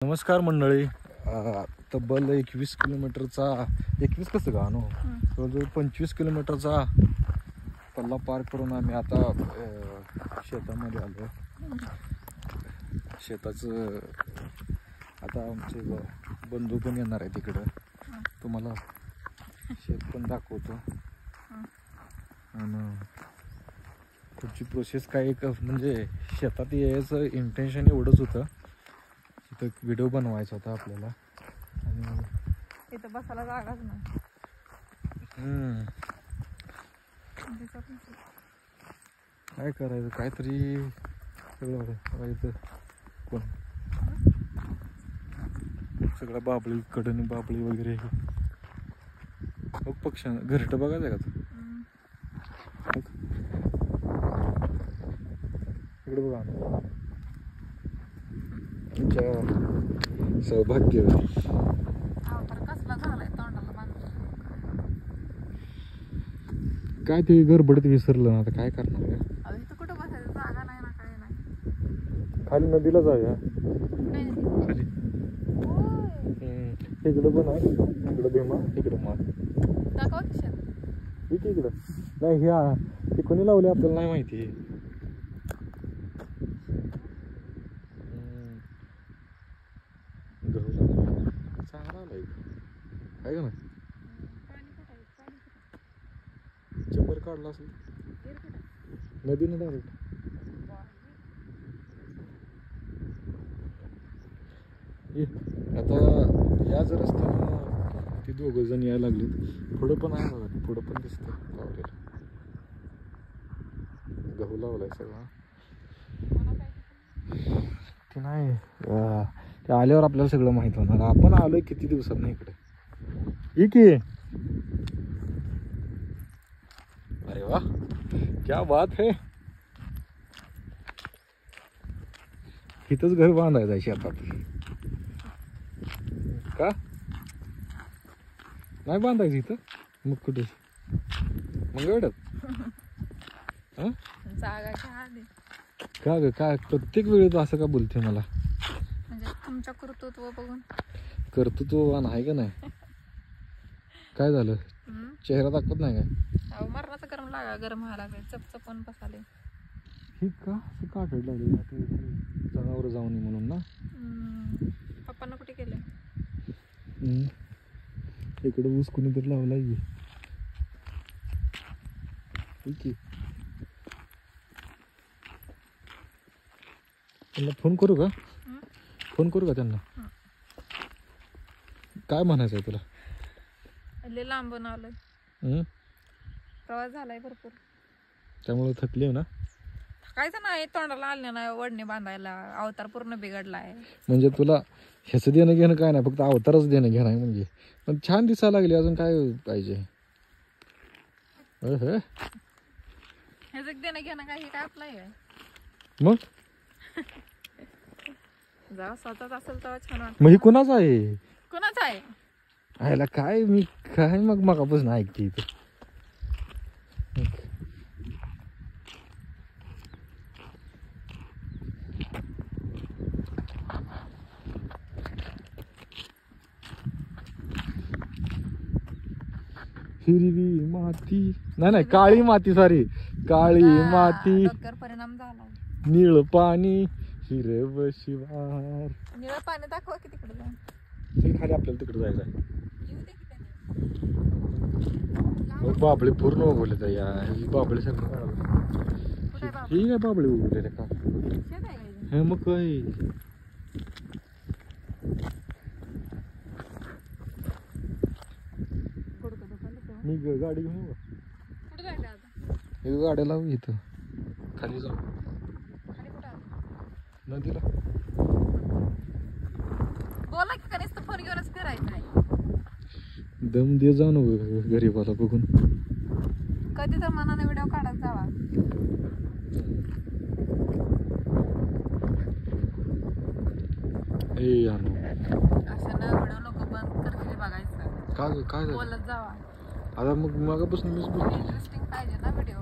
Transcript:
नमस्कार मंडळी. तब्बल 21 किलोमीटरचा 21 कसं का नो जवळजवळ 25 किलोमीटरचा पल्ला पार करून आम्ही आता शेतामध्ये आलो. शेताचं आता आमचे बंधू पण येणार आहे तिकडं. तुम्हाला शेत पण दाखवतो. आणि पुढची प्रोसेस काय म्हणजे शेतात यायचं इंटेन्शन एवढंच होतं. इथं व्हिडिओ बनवायचा होता आपल्याला आणि इथं बसायला जागाच नाही. काय करायचं काहीतरी सगळं इथं कोण सगळं बाबळी कडणी बाबळी वगैरे बघ पक्ष्या घरटं बघायचं आहे का तू? इकडे बघा तुमच्या सौभाग्य कसला झालाय तोंडाला बांधून. काय ते गडबडीत विसरलं ना. आता काय करणार आहे? इथं कुठं बसायचं जागा नाही ना काय नाही. खाली नदीला जाऊया. खाली इकडं पण आहे. इकडं भीमा इकडं माल दाखवा की इकडं नाही. हे कोणी लावले आपल्याला नाही माहिती. चांगला आलाय काय का ना चंबर काढला असेल नदीनं डायरेक्ट. आता याच रस्त्यानं ती दोघं जण यायला लागलीत. पुढं पण आहे बघा. पुढं पण दिसतं लावलेलं. गहू लावलाय सगळा. ते नाही ते आल्यावर आपल्याला सगळं माहित होणार. आपण आलोय किती दिवसात नाही इकडे. की अरे वा क्या बात है. इथंच घर बांधायचं आहे शेतात का नाही बांधायचं इथं. मग कुठे मग एवढ्यात जागा घ्या आधी. का ग काय प्रत्येक वेळेत असं का बोलते मला? म्हणजे तुमच्या कर्तृत्व बघून. कर्तृत्ववान आहे का नाही? काय झालं चेहरा दाखवत नाही काय? मरणाचं गरम व्हायला लागले. चपचपण बसाले. हे का असं का आठवड लागले जनावर जाऊन म्हणून ना. पप्पांना कुठे केले? इकडे ऊस कुणीतरी लावलाय की. त्यांना फोन करू का? फोन करू का त्यांना? काय म्हणायचं आहे तुला? लय लांबून आलोय. प्रवास झालाय भरपूर. त्यामुळे थकली ना. थकायचं नाही. तोंडाला आले नाही वडणे बांधायला. अवतार पूर्ण बिघडलाय. म्हणजे तुला ह्याचं देणं घेणं काय नाही. फक्त अवतारच देणं घेणं आहे. म्हणजे पण छान दिसायला लागली. अजून काय पाहिजे? ह्याचं देणं घेणं काय हे काय आपलं आहे मग जेव्हा स्वतःच असेल तेव्हा छान वाटत. मग ही कुणाच आहे? कुणाच आहे? आयला काय मी काय मग मगापासून ऐकते इथं. हिरवी माती नाही काळी माती. सॉरी काळी माती. डोक्यावर परिणाम झाला. निळ पाणी हिरव शिवार. निळं पाणी दाखवा की तिकडे जाऊन. ते खाली आपल्याला तिकडे जायचं आहे. येऊ दे की त्याने. बाबळे पूर्ण उगवले या. ही बाबळे सगळं कुठे आहे बाबा? ही काय बाबळे उगवले का? शेत आहे का इथे? हे मग काय गुडघं दुखायला तेव्हा. मी गाडी घेऊन येऊ. कुठे जायचं आता? हे गाड्या लावू इथं खाली जाऊ खाली कुठं आलं? नदीला. बोला की कधीच तर फोन घेऊनच फिरायचं आहे. दम दे जाऊ ना गरीबाला बघून. कधी तर मनाने व्हिडिओ काढत जावा. असं ना व्हिडिओ नको बंद करते बघायचं. काय काय बोलत जावा. आता मग मगापासून मीच बोलतो. इंटरेस्टिंग पाहिजे ना व्हिडिओ.